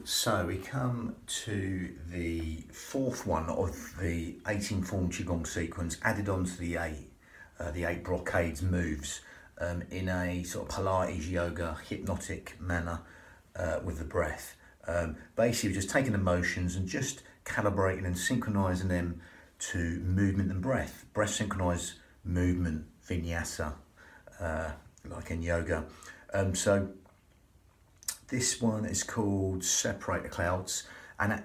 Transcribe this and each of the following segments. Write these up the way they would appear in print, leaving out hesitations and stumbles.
So we come to the fourth one of the 18 form qigong sequence added on to the eight brocades moves in a sort of Pilates yoga hypnotic manner with the breath. Basically just taking the motions and just calibrating and synchronizing them to movement and breath. Breath synchronized movement, vinyasa, like in yoga. So this one is called Separate the Clouds, and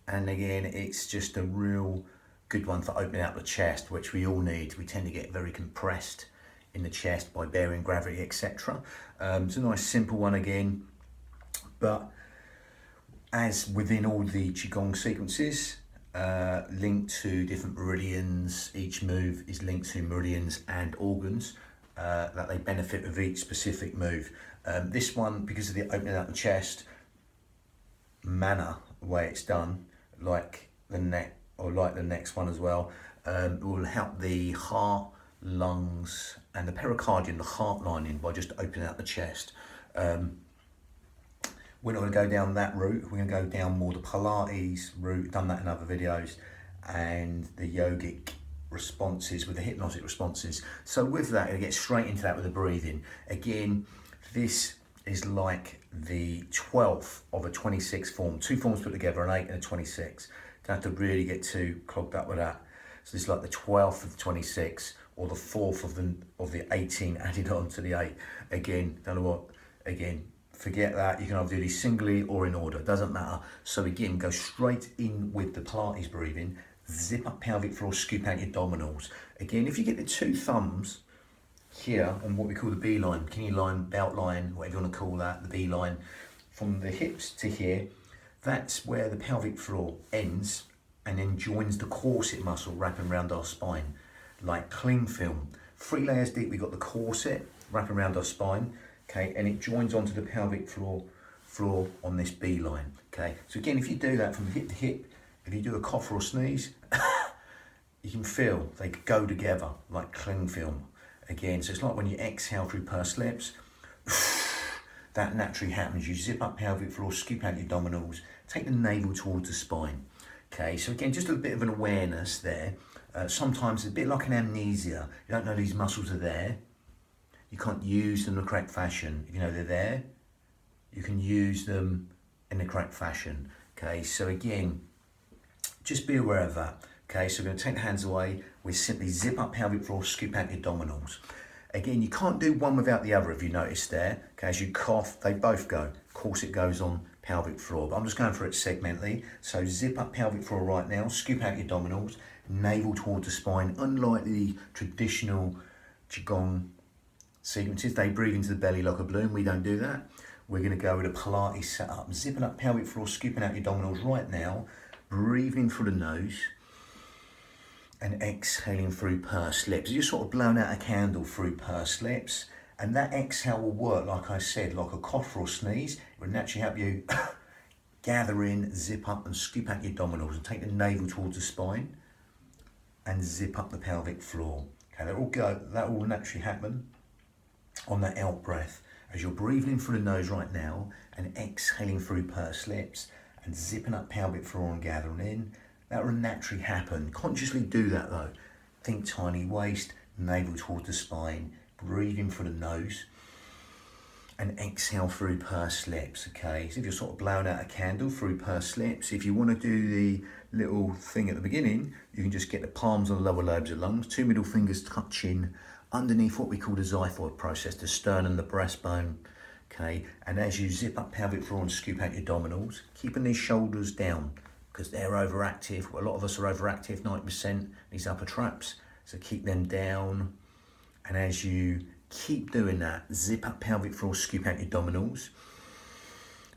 again it's just a real good one for opening up the chest, which we all need. We tend to get very compressed in the chest by bearing gravity, etc. It's a nice simple one again, but as within all the qigong sequences, linked to different meridians. Each move is linked to meridians and organs that they benefit with each specific move. This one, because of the opening up the chest manner, the way it's done, like the neck, or like the next one as well, will help the heart, lungs, and the pericardium, the heart lining, by just opening up the chest. We're not going to go down that route. We're going to go down more the Pilates route, done that in other videos, and the yogic responses with the hypnotic responses. So with that, it'll get straight into that with the breathing. Again, this is like the 12th of a 26 form. Two forms put together, an 8 and a 26. Don't have to really get too clogged up with that. So this is like the 12th of the 26, or the 4th of the 18 added on to the 8. Again, don't know what, again, forget that. You can either do these singly or in order, doesn't matter. So again, go straight in with the Pilates breathing, zip up pelvic floor, scoop out your abdominals. Again, if you get the two thumbs here on what we call the B line, kidney line, belt line, whatever you want to call that, the B line, from the hips to here, that's where the pelvic floor ends and then joins the corset muscle wrapping around our spine, like cling film. 3 layers deep, we got the corset wrapping around our spine, okay, and it joins onto the pelvic floor on this B line, okay. So again, if you do that from hip to hip, if you do a cough or a sneeze, you can feel they go together like cling film. Again, so it's like when you exhale through pursed lips, that naturally happens. You zip up pelvic floor, scoop out your abdominals, take the navel towards the spine. Okay, so again, just a bit of an awareness there. Sometimes it's a bit like an amnesia. You don't know these muscles are there. You can't use them in the correct fashion. If you know they're there, you can use them in the correct fashion. Okay, so again, just be aware of that. Okay, so we're going to take the hands away. We simply zip up pelvic floor, scoop out your abdominals. Again, you can't do one without the other, if you notice there. Okay, as you cough, they both go. Of course, it goes on pelvic floor, but I'm just going for it segmentally. So zip up pelvic floor right now, scoop out your abdominals, navel towards the spine. Unlike the traditional qigong sequences, they breathe into the belly like a balloon. We don't do that. We're going to go with a Pilates setup. Zipping up pelvic floor, scooping out your abdominals right now, breathing through the nose, and exhaling through pursed lips. You're sort of blowing out a candle through pursed lips, and that exhale will work, like I said, like a cough or a sneeze. It will naturally help you gather in, zip up, and scoop out your abdominals, and take the navel towards the spine, and zip up the pelvic floor. Okay, that will naturally happen on that out breath as you're breathing in through the nose right now and exhaling through pursed lips and zipping up pelvic floor and gathering in. That will naturally happen. Consciously do that though. Think tiny waist, navel towards the spine, breathe in through the nose and exhale through pursed lips, okay? So if you're sort of blowing out a candle through pursed lips, if you want to do the little thing at the beginning, you can just get the palms on the lower lobes of the lungs, 2 middle fingers touching underneath what we call the xiphoid process, the sternum, the breastbone, okay? And as you zip up pelvic floor and scoop out your abdominals, keeping these shoulders down, because they're overactive. Well, a lot of us are overactive, 90%, these upper traps. So keep them down. And as you keep doing that, zip up pelvic floor, scoop out your abdominals.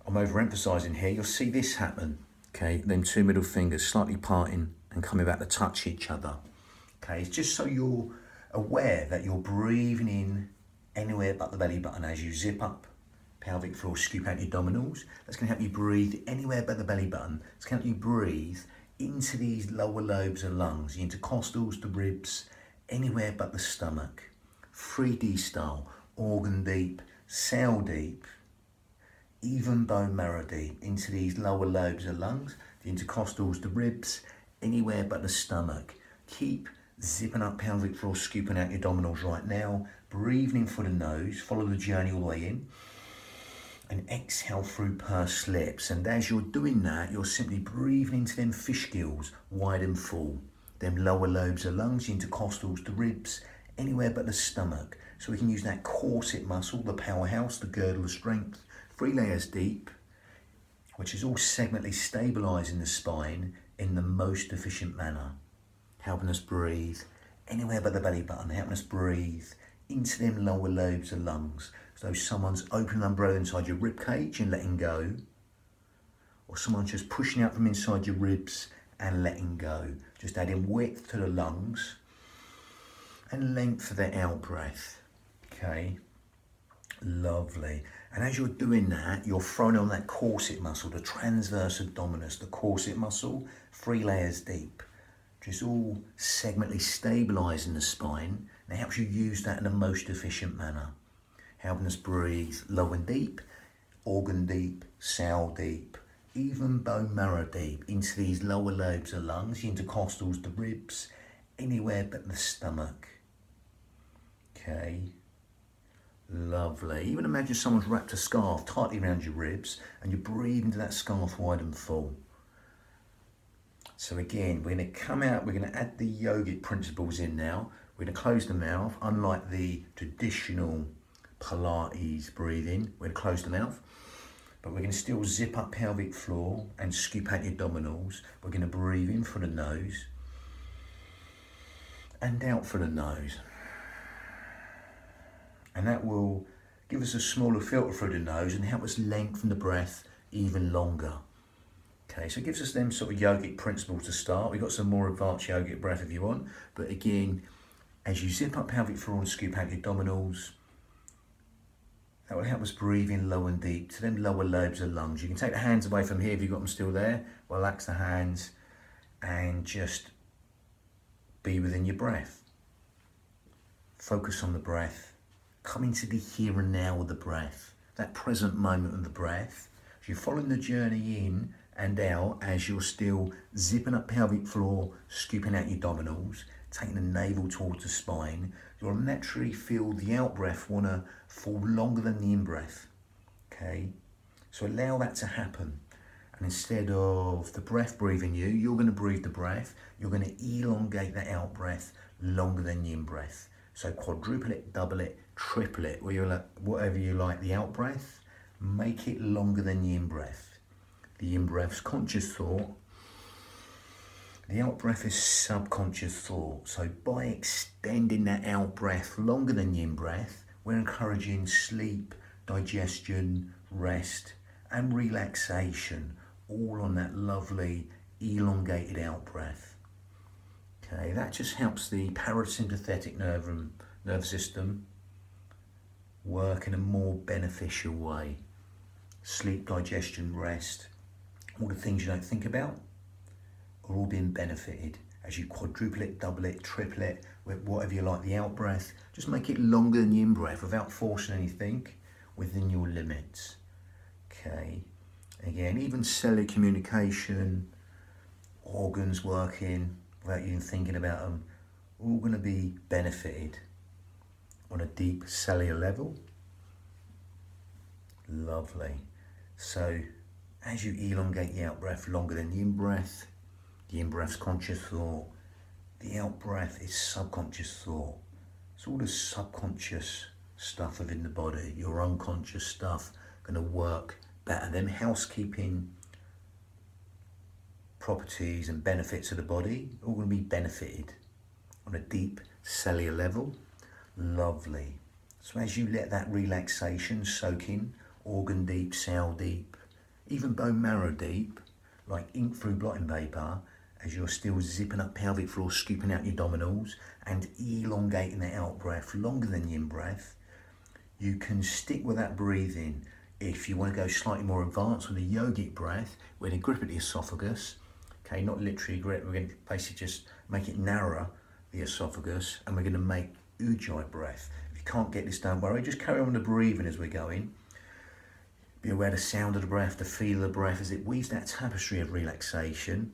I'm overemphasizing here. You'll see this happen. Okay, then 2 middle fingers slightly parting and coming back to touch each other. Okay, it's just so you're aware that you're breathing in anywhere but the belly button as you zip up pelvic floor, scoop out your abdominals. That's going to help you breathe anywhere but the belly button. It's going to help you breathe into these lower lobes of lungs, the intercostals, the ribs, anywhere but the stomach. 3D style, organ deep, cell deep, even bone marrow deep, into these lower lobes of lungs, the intercostals, the ribs, anywhere but the stomach. Keep zipping up pelvic floor, scooping out your abdominals right now. Breathing in for the nose, follow the journey all the way in. And exhale through pursed lips. And as you're doing that, you're simply breathing into them fish gills, wide and full. Them lower lobes of lungs, the intercostals, the ribs, anywhere but the stomach. So we can use that corset muscle, the powerhouse, the girdle of strength, 3 layers deep, which is all segmentally stabilising the spine in the most efficient manner. Helping us breathe anywhere but the belly button, helping us breathe into them lower lobes of lungs. So someone's opening an umbrella inside your rib cage and letting go, or someone's just pushing out from inside your ribs and letting go. Just adding width to the lungs and length for the out breath. Okay, lovely. And as you're doing that, you're throwing on that corset muscle, the transverse abdominis, the corset muscle, 3 layers deep. Just all segmentally stabilising the spine. And it helps you use that in the most efficient manner. Helping us breathe low and deep, organ deep, cell deep, even bone marrow deep, into these lower lobes of lungs, the intercostals, the ribs, anywhere but the stomach. Okay, lovely. Even imagine someone's wrapped a scarf tightly around your ribs and you're breathing into that scarf wide and full. So again, we're going to come out, we're going to add the yogic principles in now. We're going to close the mouth, unlike the traditional Pilates breathing. We're going to close the mouth, but we're going to still zip up pelvic floor and scoop out your abdominals. We're going to breathe in for the nose and out for the nose. And that will give us a smaller filter through the nose and help us lengthen the breath even longer. Okay, so it gives us them sort of yogic principles to start. We've got some more advanced yogic breath if you want. But again, as you zip up pelvic floor and scoop out your abdominals, that will help us breathe in low and deep to them lower lobes of lungs. You can take the hands away from here if you've got them still there. Relax the hands and just be within your breath. Focus on the breath. Come into the here and now with the breath. That present moment of the breath. As you're following the journey in and out, as you're still zipping up pelvic floor, scooping out your abdominals, taking the navel towards the spine, you'll naturally feel the out breath want to fall longer than the in breath. Okay, so allow that to happen. And instead of the breath breathing you, you're going to breathe the breath. You're going to elongate that out breath longer than the in breath. So quadruple it, double it, triple it, whatever you like the out breath, make it longer than the in breath. The in breath's conscious thought. The out breath is subconscious thought. So by extending that out breath longer than the in breath, we're encouraging sleep, digestion, rest, and relaxation, all on that lovely elongated out breath. Okay, that just helps the parasympathetic nervous system work in a more beneficial way. Sleep, digestion, rest, all the things you don't think about are all being benefited as you quadruple it, double it, triple it, whatever you like the out breath. Just make it longer than the in breath without forcing anything, within your limits. Okay, again, even cellular communication, organs working without you even thinking about them, all going to be benefited on a deep cellular level. Lovely. So as you elongate the out breath longer than the in breath's conscious thought, the out breath is subconscious thought. It's all the subconscious stuff within the body, your unconscious stuff, going to work better. Them housekeeping properties and benefits of the body, all going to be benefited on a deep cellular level. Lovely. So as you let that relaxation soak in, organ deep, cell deep, even bone marrow deep, like ink through blotting paper, as you're still zipping up pelvic floor, scooping out your abdominals and elongating the out breath longer than the in breath, you can stick with that breathing. If you want to go slightly more advanced with a yogic breath, we're going to grip at the esophagus. Okay, not literally grip, we're going to basically just make it narrower, the esophagus, and we're going to make Ujjayi breath. If you can't get this done, worry, just carry on with the breathing as we're going. Be aware of the sound of the breath, the feel of the breath as it weaves that tapestry of relaxation.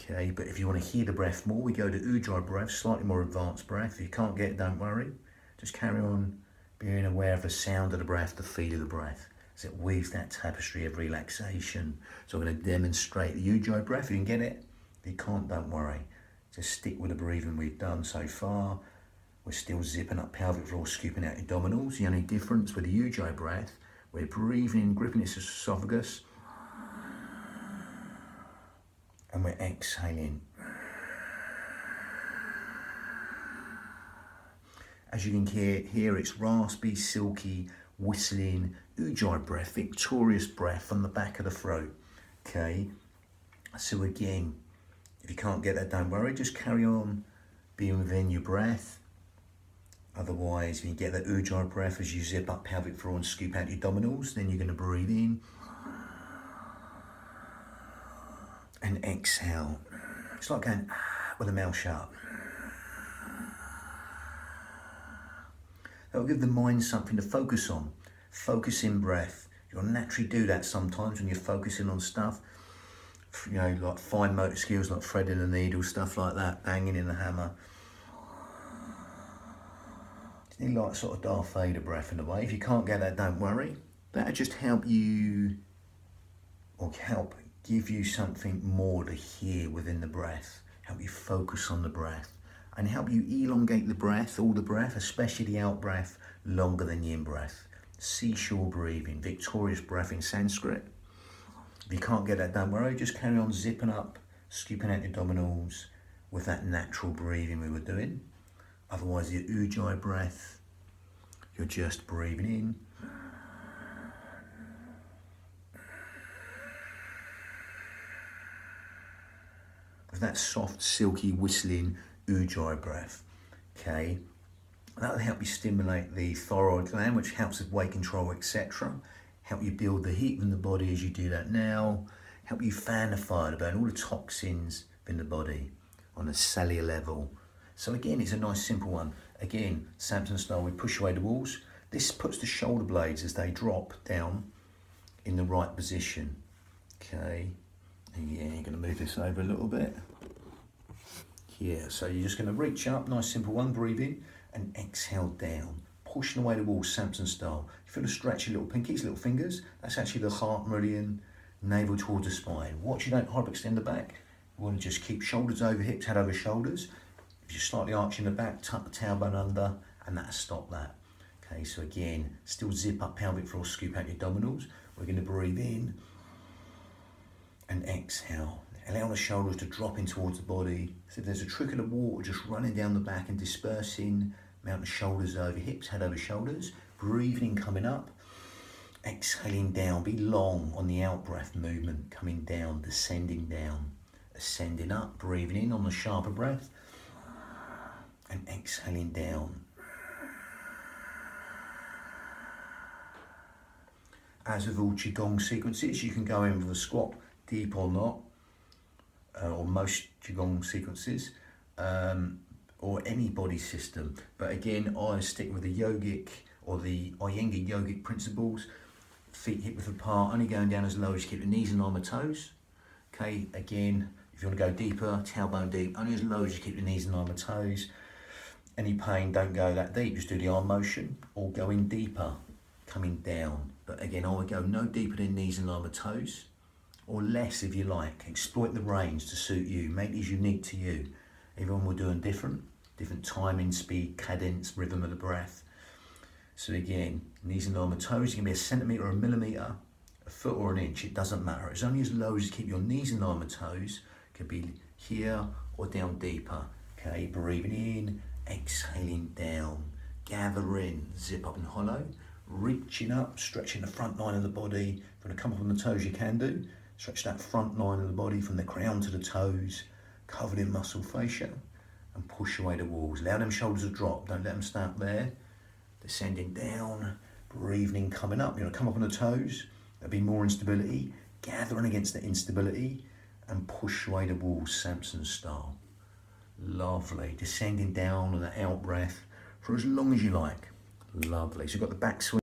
Okay, but if you want to hear the breath more, we go to Ujjayi breath, slightly more advanced breath. If you can't get it, don't worry. Just carry on being aware of the sound of the breath, the feel of the breath, as it weaves that tapestry of relaxation. So I'm going to demonstrate the Ujjayi breath. If you can get it, if you can't, don't worry. Just stick with the breathing we've done so far. We're still zipping up pelvic floor, scooping out abdominals. The only difference with the Ujjayi breath, we're breathing, gripping its esophagus, and we're exhaling. As you can hear, it's raspy, silky, whistling, Ujjayi breath, victorious breath from the back of the throat. Okay, so again, if you can't get that, don't worry, just carry on being within your breath. Otherwise, if you get that Ujjayi breath as you zip up pelvic floor and scoop out your abdominals, then you're going to breathe in and exhale. It's like going with the mouth shut. That will give the mind something to focus on. Focus in breath. You'll naturally do that sometimes when you're focusing on stuff, you know, like fine motor skills, like threading a needle, stuff like that, banging in the hammer. You need like sort of Darth Vader breath in a way. If you can't get that, don't worry. That'll just help you, or help give you something more to hear within the breath. Help you focus on the breath. And help you elongate the breath, all the breath, especially the out breath, longer than the in breath. Seashore breathing, victorious breath in Sanskrit. If you can't get that, don't worry, just carry on zipping up, scooping out the abdominals with that natural breathing we were doing. Otherwise, your Ujjayi breath, you're just breathing in. With that soft, silky, whistling Ujjayi breath, okay? That'll help you stimulate the thyroid gland, which helps with weight control, etc. Help you build the heat in the body as you do that now. Help you fan the fire to burn all the toxins in the body on a cellular level. So again, it's a nice simple one. Again, Samson style, we push away the walls. This puts the shoulder blades as they drop down in the right position, okay? And yeah, you're gonna move this over a little bit. Yeah, so you're just going to reach up, nice simple one, breathe in and exhale down, pushing away the wall, Samson style. You feel a stretch your little pinkies, little fingers, that's actually the heart meridian, navel towards the spine. Watch you don't hyperextend the back. You want to just keep shoulders over hips, head over shoulders. If you're slightly arching the back, tuck the tailbone under, and that'll stop that. Okay, so again, still zip up pelvic floor, scoop out your abdominals. We're going to breathe in and exhale. Allow the shoulders to drop in towards the body. So if there's a trickle of water just running down the back and dispersing, mount the shoulders over hips, head over shoulders. Breathing in, coming up. Exhaling down, be long on the out breath movement, coming down, descending down, ascending up, breathing in on the sharper breath, and exhaling down. As with all qigong sequences, you can go in with a squat, deep or not, or most qigong sequences, or any body system. But again, I stick with the yogic or the Iyengar yogic principles. Feet hip width apart, only going down as low as you keep the knees and arm and toes. Okay, again, if you want to go deeper, tailbone deep, only as low as you keep the knees and arm and toes. Any pain, don't go that deep, just do the arm motion, or go in deeper, coming down. But again, I would go no deeper than knees and arm and toes, or less if you like. Exploit the range to suit you, make these unique to you. Everyone will do them different timing, speed, cadence, rhythm of the breath. So again, knees and arm and toes, it can be a centimetre or a millimetre, a foot or an inch, it doesn't matter. It's only as low as you keep your knees and arm and toes. It could be here or down deeper. Okay, breathing in, exhaling down, gather in, zip up and hollow, reaching up, stretching the front line of the body. If you want to come up on the toes, you can do. Stretch that front line of the body from the crown to the toes, covered in muscle fascia, and push away the walls. Allow them shoulders to drop, don't let them stay up there. Descending down, breathing in, coming up. You want to come up on the toes, there'll be more instability, gathering against the instability, and push away the walls, Samson style. Lovely. Descending down on the out breath for as long as you like. Lovely. So you've got the back swing.